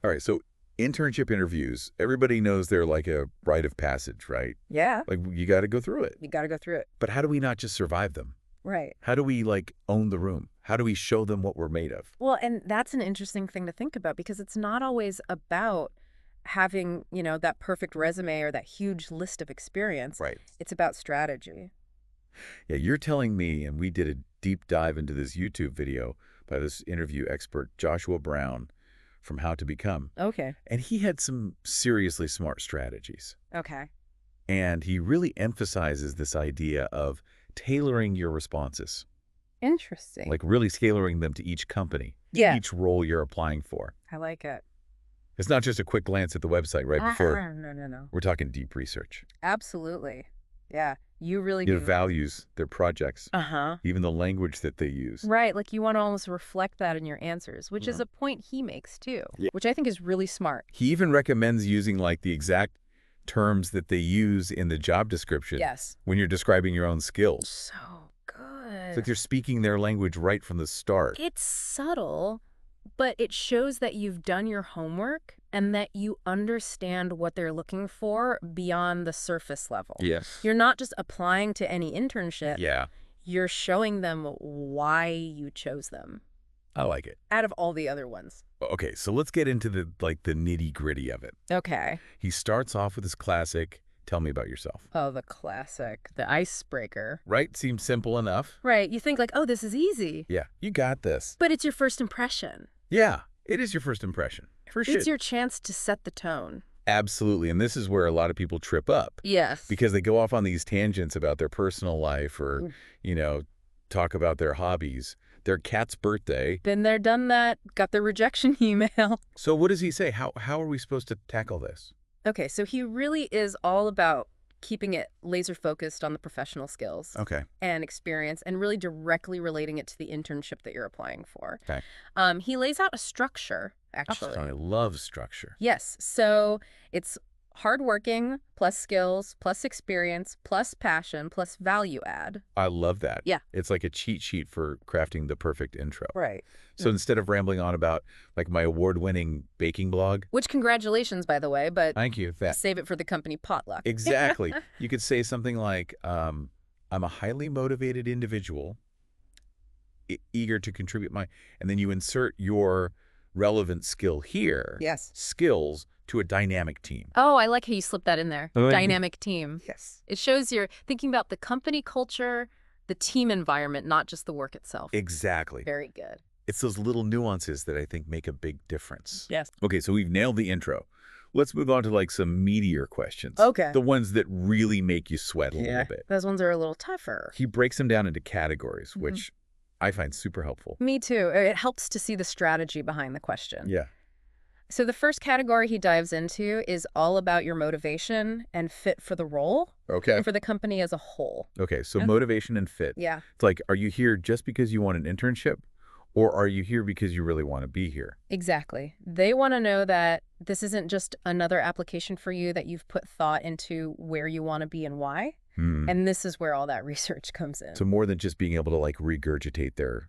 All right, so internship interviews, everybody knows they're like a rite of passage, right? Yeah. Like, you got to go through it. You got to go through it. But how do we not just survive them? Right. How do we, like, own the room? How do we show them what we're made of? Well, and that's an interesting thing to think about because it's not always about having, that perfect resume or that huge list of experience. Right. It's about strategy. Yeah, you're telling me, and we did a deep dive into this YouTube video by this interview expert, Joshua Brown, from How to Become. Okay. And he had some seriously smart strategies. Okay. And he really emphasizes this idea of tailoring your responses, Interesting. like really tailoring them to each company, Yeah. each role you're applying for. I like it. It's not just a quick glance at the website right before. No. We're talking deep research. Absolutely. Yeah. You really Their do. values, their projects, Uh-huh. even the language that they use. Right. Like you want to almost reflect that in your answers, which is a point he makes too, which I think is really smart. He even recommends using like the exact terms that they use in the job description Yes. when you're describing your own skills. So It's good. like they're speaking their language right from the start. It's subtle, but it shows that you've done your homework and that you understand what they're looking for beyond the surface level. Yes. You're not just applying to any internship. Yeah, You're showing them why you chose them I like it. out of all the other ones. Okay, so let's get into the nitty-gritty of it. Okay. He starts off with his classic, tell me about yourself. Oh, the classic, the icebreaker. Right? Seems simple enough. Right. You think like, oh, this is easy. Yeah, you got this. But it's your first impression. Yeah, it is your first impression. For sure. It's your chance to set the tone. Absolutely, and this is where a lot of people trip up. Yes. Because they go off on these tangents about their personal life or, talk about their hobbies, their cat's birthday. Been there, done that, got the rejection email. So what does he say? How are we supposed to tackle this? Okay, so he really is all about keeping it laser focused on the professional skills Okay. and experience and really directly relating it to the internship that you're applying for. Okay. He lays out a structure, actually. I love structure. Yes. So it's hardworking plus skills plus experience plus passion plus value add. I love that. Yeah. It's like a cheat sheet for crafting the perfect intro. Right. So instead of rambling on about like my award-winning baking blog, Which congratulations, by the way, but thank you. That save it for the company potluck. exactly. You could say something like, I'm a highly motivated individual, eager to contribute and then you insert your relevant skill here. Yes. Skills to a dynamic team. Oh, I like how you slipped that in there. Oh, yeah. Dynamic team. Yes. It shows you're thinking about the company culture, the team environment, not just the work itself. Exactly. Very good. It's those little nuances that I think make a big difference. Yes. Okay, so we've nailed the intro. Let's move on to like some meatier questions. Okay. The ones that really make you sweat a little bit. Those ones are a little tougher. He breaks them down into categories, which I find super helpful. Me too. It helps to see the strategy behind the question. Yeah. So the first category he dives into is all about your motivation and fit for the role Okay. and for the company as a whole. Okay, so motivation and fit. Yeah. It's like, are you here just because you want an internship? Or are you here because you really want to be here? Exactly. They want to know that this isn't just another application for you, that you've put thought into where you want to be and why. And this is where all that research comes in. So more than just being able to like regurgitate their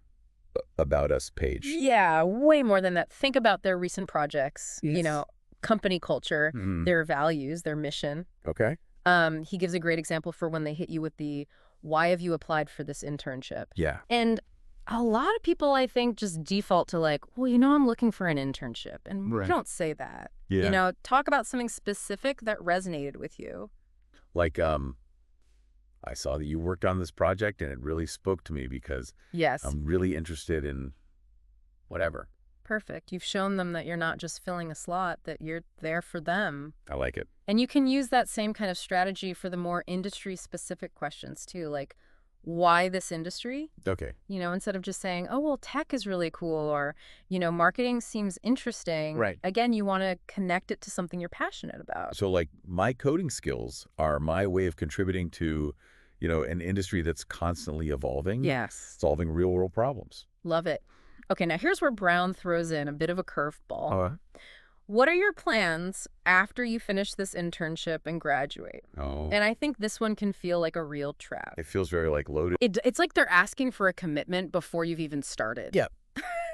About Us page. Yeah, way more than that. Think about their recent projects, Yes. company culture, their values, their mission. Okay. He gives a great example for when they hit you with the, why have you applied for this internship? Yeah. And a lot of people, I think, just default to like, well, I'm looking for an internship. And Right. we don't say that. Yeah. Talk about something specific that resonated with you. Like, I saw that you worked on this project and it really spoke to me because Yes. I'm really interested in whatever. Perfect. You've shown them that you're not just filling a slot, that you're there for them. I like it. And you can use that same kind of strategy for the more industry-specific questions, too, like why this industry? Okay. Instead of just saying, oh, well, tech is really cool, or, marketing seems interesting. Right. Again, you want to connect it to something you're passionate about. So like my coding skills are my way of contributing to, an industry that's constantly evolving. Yes. Solving real world problems. Love it. Okay, now here's where Brown throws in a bit of a curveball. Oh. What are your plans after you finish this internship and graduate? Oh. And I think this one can feel like a real trap. It feels very like loaded. It's like they're asking for a commitment before you've even started. Yeah.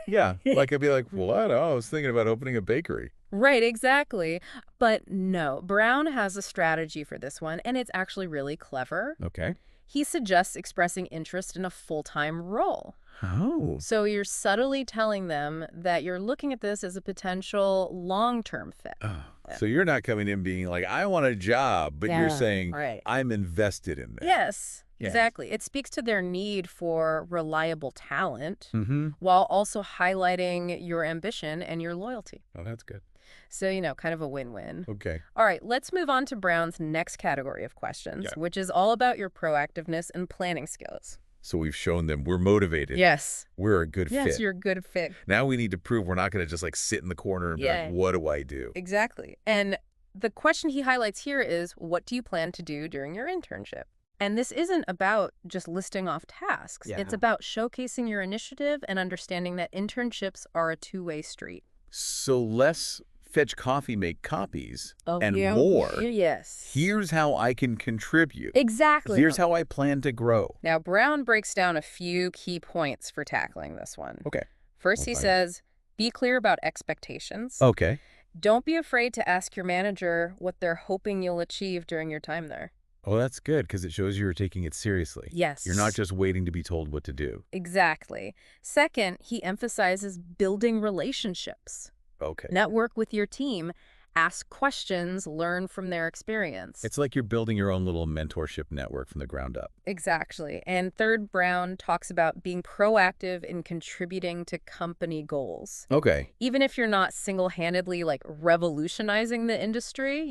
Yeah, like I'd be like, what? Oh, I was thinking about opening a bakery. Right, exactly. But no, Brown has a strategy for this one, and it's actually really clever. Okay. He suggests expressing interest in a full-time role. Oh. So you're subtly telling them that you're looking at this as a potential long-term fit. Oh. So you're not coming in being like, I want a job, but you're saying, right. I'm invested in this. Yes, Yeah. exactly. It speaks to their need for reliable talent Mm-hmm. while also highlighting your ambition and your loyalty. Oh, that's good. So, kind of a win-win. Okay. All right, let's move on to Brown's next category of questions, which is all about your proactiveness and planning skills. So we've shown them we're motivated. Yes. We're a good fit. Yes, you're a good fit. Now we need to prove we're not going to just like sit in the corner and be like, what do I do? Exactly. And the question he highlights here is, what do you plan to do during your internship? And this isn't about just listing off tasks. Yeah. It's about showcasing your initiative and understanding that internships are a two-way street. So less fetch coffee, make copies, and yeah. more. Yes. Here's how I can contribute. Exactly. Here's how I plan to grow. Now, Brown breaks down a few key points for tackling this one. Okay. First, he says, be clear about expectations. Okay. Don't be afraid to ask your manager what they're hoping you'll achieve during your time there. Oh, that's good because it shows you're taking it seriously. Yes. You're not just waiting to be told what to do. Exactly. Second, he emphasizes building relationships. Okay. Network with your team, ask questions, learn from their experience. It's like you're building your own little mentorship network from the ground up. Exactly. And third, Brown talks about being proactive in contributing to company goals. Okay. Even if you're not single-handedly like revolutionizing the industry,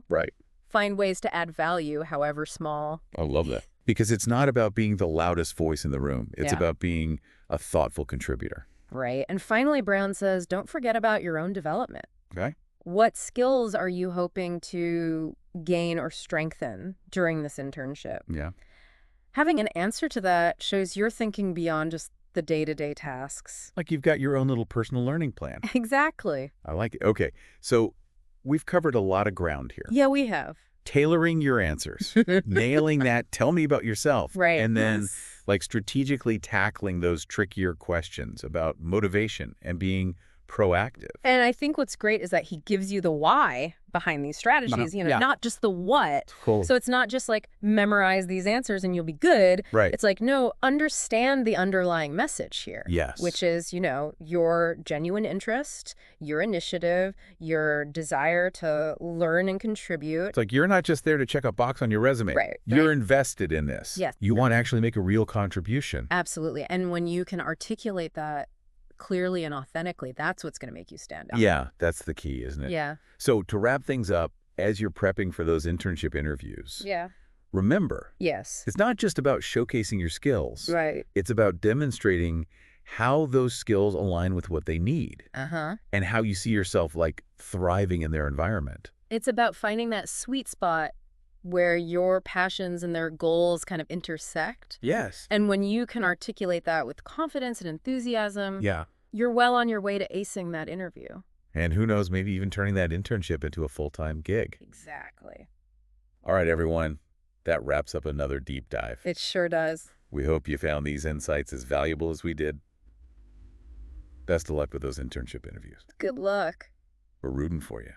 Right. find ways to add value, however small. I love that. Because it's not about being the loudest voice in the room. It's about being a thoughtful contributor. Right. And finally, Brown says, don't forget about your own development. Okay. What skills are you hoping to gain or strengthen during this internship? Yeah. Having an answer to that shows you're thinking beyond just the day-to-day tasks. Like you've got your own little personal learning plan. Exactly. I like it. Okay. So we've covered a lot of ground here. Yeah, we have. Tailoring your answers, nailing that, tell me about yourself. Right. And then like strategically tackling those trickier questions about motivation and being proactive. And I think what's great is that he gives you the why behind these strategies, not just the what. Cool. So it's not just like memorize these answers and you'll be good. Right. It's like, no, understand the underlying message here. Yes. Which is, your genuine interest, your initiative, your desire to learn and contribute. It's like you're not just there to check a box on your resume. Right. You're invested in this. Yes. You want to actually make a real contribution. Absolutely. And when you can articulate that clearly and authentically, that's what's going to make you stand out. Yeah, that's the key, isn't it? Yeah. So to wrap things up, as you're prepping for those internship interviews, remember, Yes. it's not just about showcasing your skills. Right. It's about demonstrating how those skills align with what they need and how you see yourself like thriving in their environment. It's about finding that sweet spot where your passions and their goals kind of intersect. Yes. And when you can articulate that with confidence and enthusiasm, Yeah. you're well on your way to acing that interview. And who knows, maybe even turning that internship into a full-time gig. Exactly. All right, everyone. That wraps up another deep dive. It sure does. We hope you found these insights as valuable as we did. Best of luck with those internship interviews. Good luck. We're rooting for you.